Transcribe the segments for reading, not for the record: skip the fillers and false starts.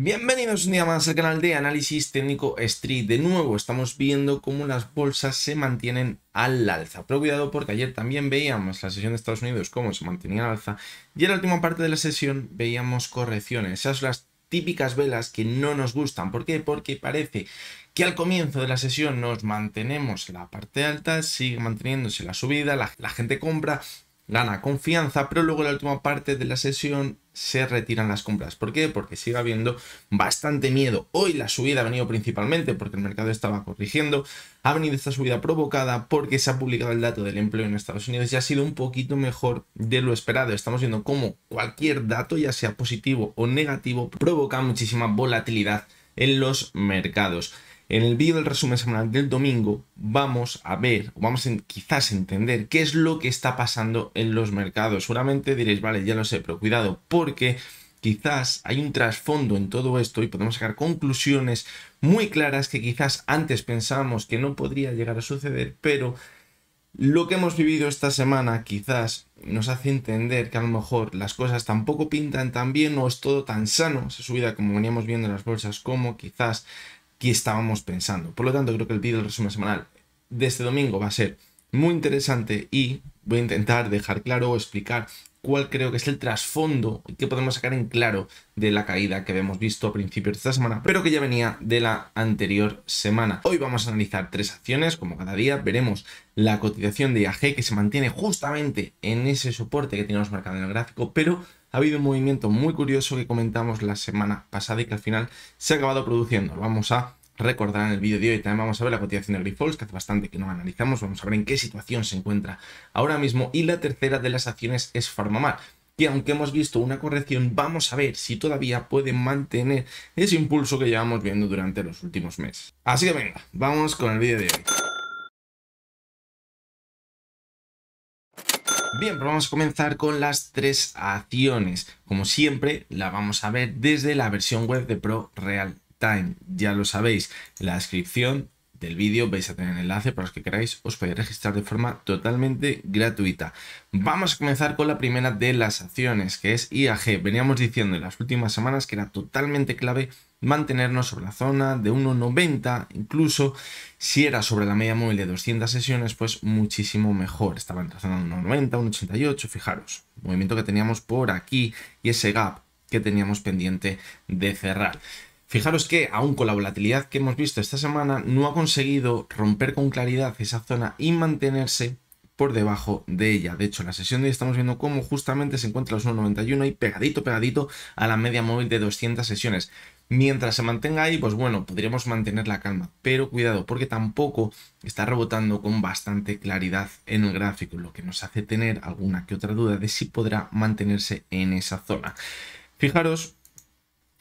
Bienvenidos un día más al canal de Análisis Técnico Street. De nuevo estamos viendo cómo las bolsas se mantienen al alza. Pero cuidado porque ayer también veíamos la sesión de Estados Unidos cómo se mantenía al alza y en la última parte de la sesión veíamos correcciones. Esas son las típicas velas que no nos gustan. ¿Por qué? Porque parece que al comienzo de la sesión nos mantenemos en la parte alta, sigue manteniéndose la subida, la gente compra, gana confianza, pero luego en la última parte de la sesión se retiran las compras. ¿Por qué? Porque sigue habiendo bastante miedo. Hoy la subida ha venido principalmente porque el mercado estaba corrigiendo. Ha venido esta subida provocada porque se ha publicado el dato del empleo en Estados Unidos y ha sido un poquito mejor de lo esperado. Estamos viendo cómo cualquier dato, ya sea positivo o negativo, provoca muchísima volatilidad en los mercados. En el vídeo del resumen semanal del domingo vamos a ver, quizás entender qué es lo que está pasando en los mercados. Seguramente diréis, vale, ya lo sé, pero cuidado, porque quizás hay un trasfondo en todo esto y podemos sacar conclusiones muy claras que quizás antes pensábamos que no podría llegar a suceder, pero lo que hemos vivido esta semana quizás nos hace entender que a lo mejor las cosas tampoco pintan tan bien o es todo tan sano, esa subida como veníamos viendo en las bolsas, como quizás que estábamos pensando. Por lo tanto, creo que el vídeo del resumen semanal de este domingo va a ser muy interesante y voy a intentar dejar claro o explicar cuál creo que es el trasfondo que podemos sacar en claro de la caída que hemos visto a principios de esta semana, pero que ya venía de la anterior semana. Hoy vamos a analizar tres acciones, como cada día. Veremos la cotización de IAG que se mantiene justamente en ese soporte que tenemos marcado en el gráfico, pero ha habido un movimiento muy curioso que comentamos la semana pasada y que al final se ha acabado produciendo. Lo vamos a recordar en el vídeo de hoy. También vamos a ver la cotización de Grifols, que hace bastante que no analizamos. Vamos a ver en qué situación se encuentra ahora mismo. Y la tercera de las acciones es PharmaMar, que aunque hemos visto una corrección, vamos a ver si todavía puede mantener ese impulso que llevamos viendo durante los últimos meses. Así que venga, vamos con el vídeo de hoy. Bien, pues vamos a comenzar con las tres acciones. Como siempre, la vamos a ver desde la versión web de Pro Real Time. Ya lo sabéis, en la descripción del vídeo vais a tener el enlace para los que queráis, os podéis registrar de forma totalmente gratuita. Vamos a comenzar con la primera de las acciones, que es IAG. Veníamos diciendo en las últimas semanas que era totalmente clave mantenernos sobre la zona de 1,90, incluso si era sobre la media móvil de 200 sesiones, pues muchísimo mejor. Estaba en la zona de 1,90, 1,88, fijaros, movimiento que teníamos por aquí y ese gap que teníamos pendiente de cerrar. Fijaros que aún con la volatilidad que hemos visto esta semana no ha conseguido romper con claridad esa zona y mantenerse por debajo de ella. De hecho, en la sesión de hoy estamos viendo cómo justamente se encuentra los 1,91 y pegadito a la media móvil de 200 sesiones. Mientras se mantenga ahí, pues bueno, podríamos mantener la calma, pero cuidado porque tampoco está rebotando con bastante claridad en el gráfico, lo que nos hace tener alguna que otra duda de si podrá mantenerse en esa zona. Fijaros,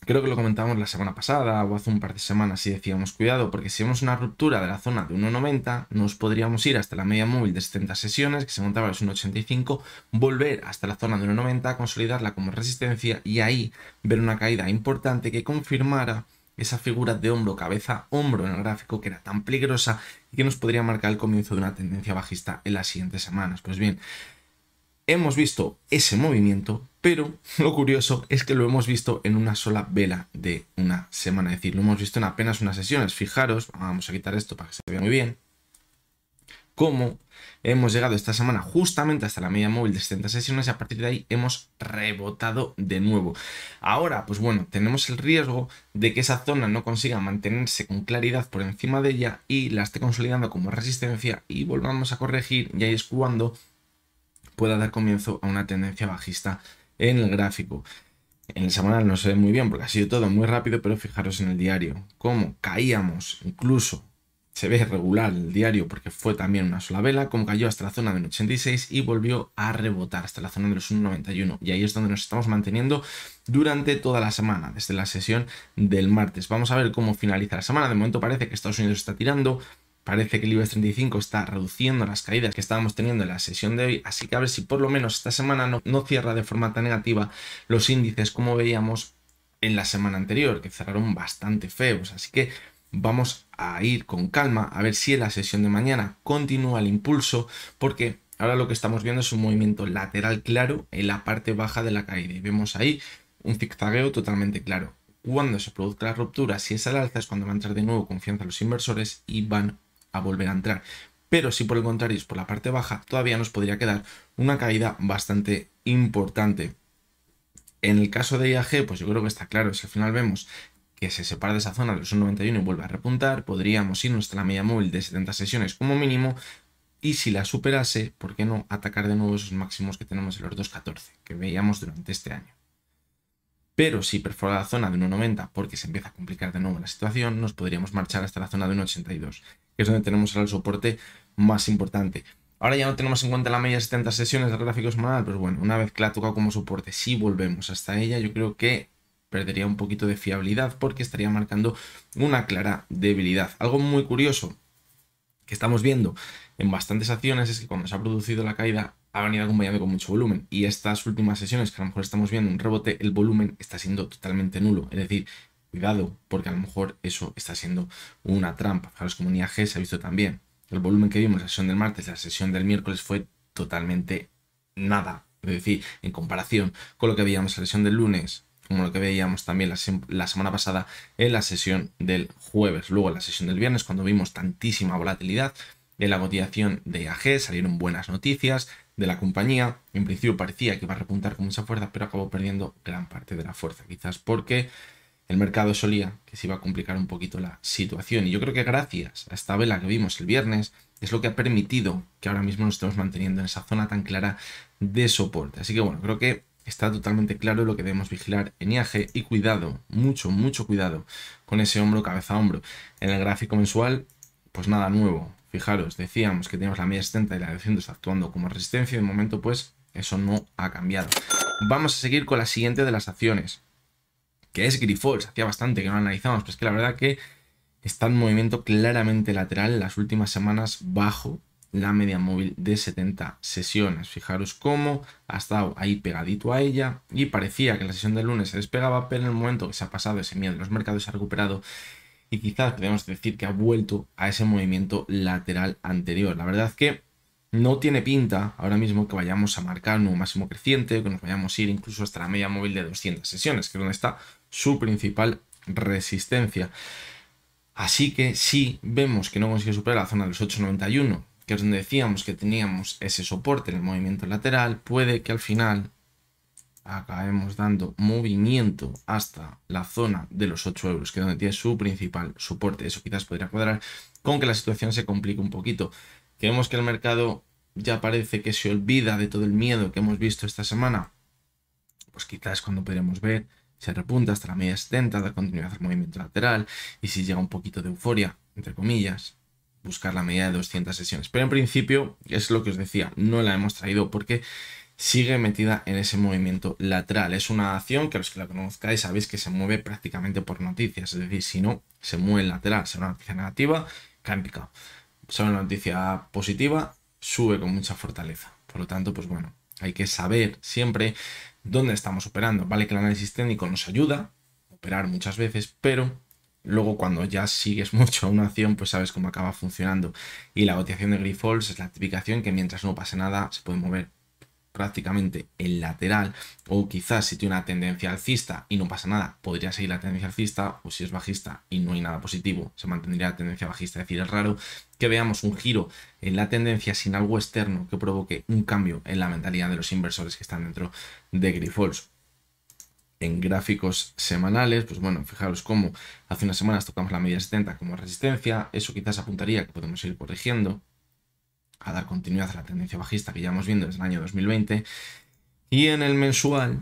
creo que lo comentábamos la semana pasada o hace un par de semanas y decíamos cuidado porque si vemos una ruptura de la zona de 1,90 nos podríamos ir hasta la media móvil de 70 sesiones que se encontraba en los 1,85, volver hasta la zona de 1,90, consolidarla como resistencia y ahí ver una caída importante que confirmara esa figura de hombro, cabeza, hombro en el gráfico que era tan peligrosa y que nos podría marcar el comienzo de una tendencia bajista en las siguientes semanas. Pues bien, hemos visto ese movimiento, pero lo curioso es que lo hemos visto en una sola vela de una semana, es decir, lo hemos visto en apenas unas sesiones. Fijaros, vamos a quitar esto para que se vea muy bien, cómo hemos llegado esta semana justamente hasta la media móvil de 70 sesiones y a partir de ahí hemos rebotado de nuevo. Ahora, pues bueno, tenemos el riesgo de que esa zona no consiga mantenerse con claridad por encima de ella y la esté consolidando como resistencia y volvamos a corregir y ahí es cuando pueda dar comienzo a una tendencia bajista en el gráfico. En el semanal no se ve muy bien porque ha sido todo muy rápido, pero fijaros en el diario cómo caíamos, incluso se ve regular el diario porque fue también una sola vela, como cayó hasta la zona del 86 y volvió a rebotar hasta la zona de los 1,91 y ahí es donde nos estamos manteniendo durante toda la semana, desde la sesión del martes. Vamos a ver cómo finaliza la semana. De momento parece que Estados Unidos está tirando. Parece que el IBEX 35 está reduciendo las caídas que estábamos teniendo en la sesión de hoy, así que a ver si por lo menos esta semana no cierra de forma tan negativa los índices como veíamos en la semana anterior, que cerraron bastante feos. Así que vamos a ir con calma a ver si en la sesión de mañana continúa el impulso, porque ahora lo que estamos viendo es un movimiento lateral claro en la parte baja de la caída y vemos ahí un zigzagueo totalmente claro. cuando se produzca la ruptura, si es al alza, es cuando va a entrar de nuevo confianza a los inversores y van a volver a entrar. Pero si por el contrario es por la parte baja, todavía nos podría quedar una caída bastante importante. En el caso de IAG, pues yo creo que está claro, si al final vemos que se separa de esa zona de los 1,91 y vuelve a repuntar, podríamos irnos hasta la media móvil de 70 sesiones como mínimo, y si la superase, ¿por qué no atacar de nuevo esos máximos que tenemos en los 2,14 que veíamos durante este año? Pero si perfora la zona de 1,90 porque se empieza a complicar de nuevo la situación, nos podríamos marchar hasta la zona de 1,82, que es donde tenemos ahora el soporte más importante. Ahora ya no tenemos en cuenta la media de 70 sesiones del gráfico semanal, pero bueno, una vez que la ha tocado como soporte, si volvemos hasta ella, yo creo que perdería un poquito de fiabilidad porque estaría marcando una clara debilidad. Algo muy curioso que estamos viendo en bastantes acciones es que cuando se ha producido la caída ha venido acompañado con mucho volumen, y estas últimas sesiones que a lo mejor estamos viendo un rebote, el volumen está siendo totalmente nulo. Es decir, cuidado, porque a lo mejor eso está siendo una trampa. Fijaros, como en IAG se ha visto también. El volumen que vimos en la sesión del martes, la sesión del miércoles fue totalmente nada. Es decir, en comparación con lo que veíamos en la sesión del lunes, como lo que veíamos también la semana pasada en la sesión del jueves. Luego en la sesión del viernes, cuando vimos tantísima volatilidad en la cotización de IAG, salieron buenas noticias de la compañía. En principio parecía que iba a repuntar con mucha fuerza, pero acabó perdiendo gran parte de la fuerza, quizás porque el mercado solía que se iba a complicar un poquito la situación. Y yo creo que gracias a esta vela que vimos el viernes es lo que ha permitido que ahora mismo nos estemos manteniendo en esa zona tan clara de soporte. Así que bueno, creo que está totalmente claro lo que debemos vigilar en IAG, y cuidado, mucho cuidado con ese hombro, cabeza a hombro. En el gráfico mensual, pues nada nuevo. Fijaros, decíamos que teníamos la media 70 y la de 200 actuando como resistencia, y de momento pues eso no ha cambiado. Vamos a seguir con la siguiente de las acciones, que es Grifols. Hacía bastante que no la analizamos, pero es que la verdad que está en movimiento claramente lateral en las últimas semanas bajo la media móvil de 70 sesiones. Fijaros cómo ha estado ahí pegadito a ella, y parecía que en la sesión del lunes se despegaba, pero en el momento que se ha pasado ese miedo, los mercados se ha recuperado y quizás podemos decir que ha vuelto a ese movimiento lateral anterior. La verdad es que no tiene pinta ahora mismo que vayamos a marcar un nuevo máximo creciente, que nos vayamos a ir incluso hasta la media móvil de 200 sesiones, que es donde está su principal resistencia. Así que si vemos que no consigue superar la zona de los 8,91, que es donde decíamos que teníamos ese soporte en el movimiento lateral, puede que al final acabemos dando movimiento hasta la zona de los 8 euros, que es donde tiene su principal soporte. Eso quizás podría cuadrar con que la situación se complique un poquito. Que vemos que el mercado ya parece que se olvida de todo el miedo que hemos visto esta semana, pues quizás cuando podremos ver se repunta hasta la media 70, dar continuidad al movimiento lateral, y si llega un poquito de euforia, entre comillas, buscar la media de 200 sesiones. Pero en principio es lo que os decía, no la hemos traído porque sigue metida en ese movimiento lateral. Es una acción que los que la conozcáis sabéis que se mueve prácticamente por noticias, es decir, si no se mueve el lateral, sea una noticia negativa, cae en picado. Sea una noticia positiva, sube con mucha fortaleza. Por lo tanto, pues bueno, hay que saber siempre dónde estamos operando. Vale que el análisis técnico nos ayuda a operar muchas veces, pero luego cuando ya sigues mucho a una acción, pues sabes cómo acaba funcionando. Y la cotización de Grifols es la típica acción que mientras no pase nada se puede mover prácticamente el lateral, o quizás si tiene una tendencia alcista y no pasa nada, podría seguir la tendencia alcista, o si es bajista y no hay nada positivo, se mantendría la tendencia bajista. Es decir, es raro que veamos un giro en la tendencia sin algo externo que provoque un cambio en la mentalidad de los inversores que están dentro de Grifols. En gráficos semanales, pues bueno, fijaros cómo hace unas semanas tocamos la media 70 como resistencia, eso quizás apuntaría que podemos ir corrigiendo, a dar continuidad a la tendencia bajista que llevamos viendo desde el año 2020. Y en el mensual,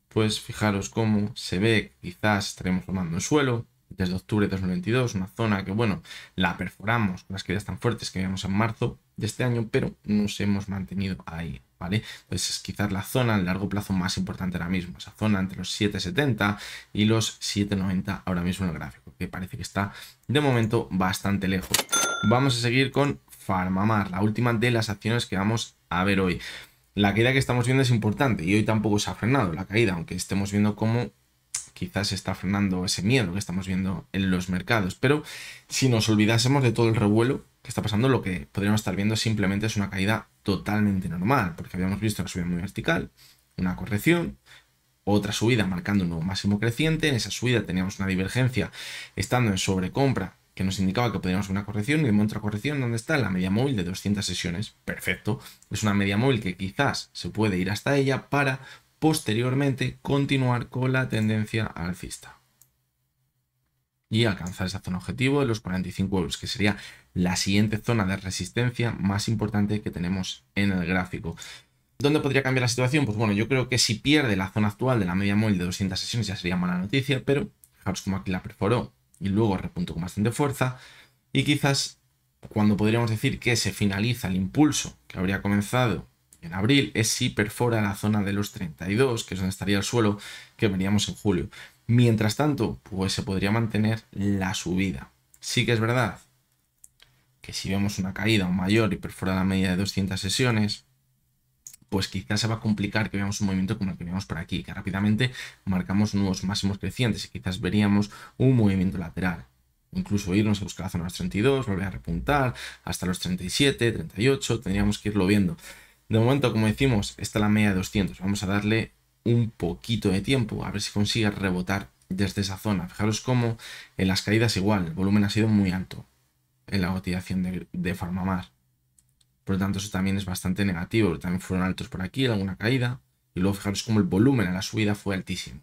pues fijaros cómo se ve que quizás estaremos formando un suelo desde octubre de 2022, una zona que, bueno, la perforamos con las caídas tan fuertes que vimos en marzo de este año, pero nos hemos mantenido ahí, ¿vale? Entonces es quizás la zona a largo plazo más importante ahora mismo, esa zona entre los 7,70 y los 7,90 ahora mismo en el gráfico, que parece que está de momento bastante lejos. Vamos a seguir con Farmamar, la última de las acciones que vamos a ver hoy. La caída que estamos viendo es importante y hoy tampoco se ha frenado la caída, aunque estemos viendo cómo quizás se está frenando ese miedo que estamos viendo en los mercados. Pero si nos olvidásemos de todo el revuelo que está pasando, lo que podríamos estar viendo simplemente es una caída totalmente normal, porque habíamos visto una subida muy vertical, una corrección, otra subida marcando un nuevo máximo creciente. En esa subida teníamos una divergencia estando en sobrecompra que nos indicaba que podríamos una corrección, y de momento otra corrección donde está la media móvil de 200 sesiones. Perfecto. Es una media móvil que quizás se puede ir hasta ella para posteriormente continuar con la tendencia alcista y alcanzar esa zona objetivo de los 45 euros, que sería la siguiente zona de resistencia más importante que tenemos en el gráfico. ¿Dónde podría cambiar la situación? Pues bueno, yo creo que si pierde la zona actual de la media móvil de 200 sesiones ya sería mala noticia, pero fijaros como aquí la perforó y luego repuntó con bastante fuerza, y quizás cuando podríamos decir que se finaliza el impulso que habría comenzado en abril es si perfora la zona de los 32, que es donde estaría el suelo que veríamos en julio. Mientras tanto, pues se podría mantener la subida. Sí que es verdad que si vemos una caída aún mayor y perfora la media de 200 sesiones, pues quizás se va a complicar que veamos un movimiento como el que vemos por aquí, que rápidamente marcamos nuevos máximos crecientes y quizás veríamos un movimiento lateral. Incluso irnos a buscar la zona de los 32, volver a repuntar hasta los 37, 38, tendríamos que irlo viendo. De momento, como decimos, está la media de 200. Vamos a darle un poquito de tiempo a ver si consigue rebotar desde esa zona. Fijaros cómo en las caídas igual, el volumen ha sido muy alto en la cotización de Farmamar. Por lo tanto, eso también es bastante negativo. También fueron altos por aquí, alguna caída. Y luego fijaros cómo el volumen a la subida fue altísimo.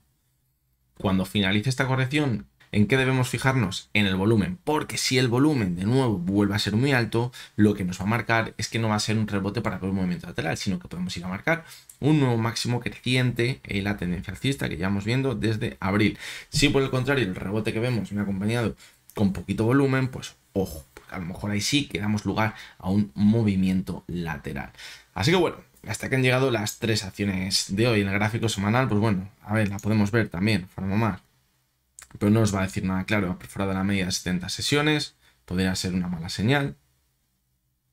Cuando finalice esta corrección, ¿en qué debemos fijarnos? En el volumen, porque si el volumen de nuevo vuelve a ser muy alto, lo que nos va a marcar es que no va a ser un rebote para ver un movimiento lateral, sino que podemos ir a marcar un nuevo máximo creciente en la tendencia alcista que llevamos viendo desde abril. Si por el contrario el rebote que vemos viene acompañado con poquito volumen, pues ojo, porque a lo mejor ahí sí que damos lugar a un movimiento lateral. Así que bueno, hasta que han llegado las tres acciones de hoy en el gráfico semanal. Pues bueno, a ver, la podemos ver también, Farmamar, pero no os va a decir nada claro. Ha perforado la media de 70 sesiones, podría ser una mala señal,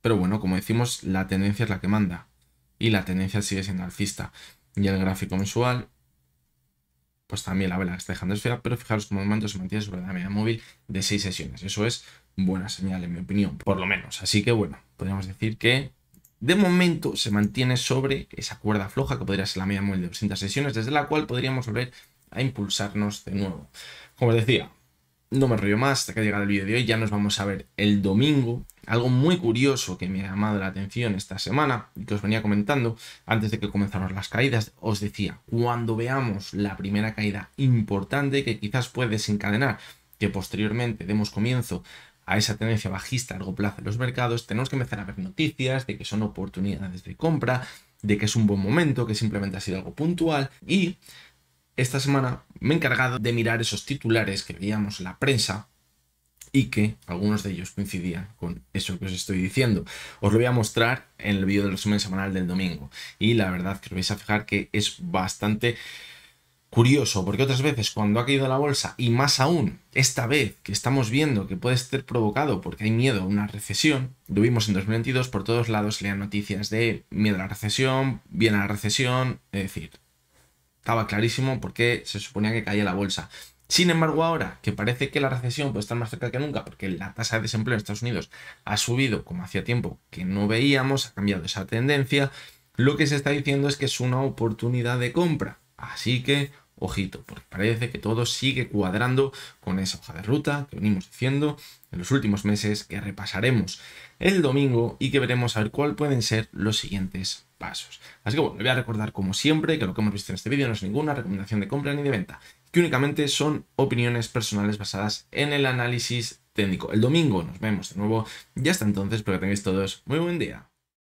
pero bueno, como decimos, la tendencia es la que manda y la tendencia sigue siendo alcista. Y el gráfico mensual, pues también la vela está dejando esfera, pero fijaros cómo el momento se mantiene sobre la media móvil de 6 sesiones. Eso es buena señal, en mi opinión, por lo menos. Así que bueno, podríamos decir que de momento se mantiene sobre esa cuerda floja que podría ser la media móvil de 200 sesiones, desde la cual podríamos volver a impulsarnos de nuevo. Como os decía, no me enrollo más, hasta que ha llegado el vídeo de hoy. Ya nos vamos a ver el domingo. Algo muy curioso que me ha llamado la atención esta semana y que os venía comentando antes de que comenzaran las caídas. Os decía, cuando veamos la primera caída importante que quizás puede desencadenar que posteriormente demos comienzo a esa tendencia bajista a largo plazo en los mercados, tenemos que empezar a ver noticias de que son oportunidades de compra, de que es un buen momento, que simplemente ha sido algo puntual. Y esta semana me he encargado de mirar esos titulares que veíamos en la prensa y que algunos de ellos coincidían con eso que os estoy diciendo. Os lo voy a mostrar en el vídeo del resumen semanal del domingo. Y la verdad que os vais a fijar que es bastante curioso, porque otras veces cuando ha caído la bolsa, y más aún esta vez que estamos viendo que puede ser provocado porque hay miedo a una recesión, lo vimos en 2022, por todos lados leían noticias de miedo a la recesión, viene la recesión, es decir, estaba clarísimo porque se suponía que caía la bolsa. Sin embargo, ahora que parece que la recesión puede estar más cerca que nunca porque la tasa de desempleo en Estados Unidos ha subido como hacía tiempo que no veíamos, ha cambiado esa tendencia, lo que se está diciendo es que es una oportunidad de compra. Así que, ojito, porque parece que todo sigue cuadrando con esa hoja de ruta que venimos diciendo en los últimos meses, que repasaremos el domingo y que veremos a ver cuáles pueden ser los siguientes pasos. Así que bueno, le voy a recordar como siempre que lo que hemos visto en este vídeo no es ninguna recomendación de compra ni de venta, que únicamente son opiniones personales basadas en el análisis técnico. El domingo nos vemos de nuevo y hasta entonces espero que tengáis todos muy buen día.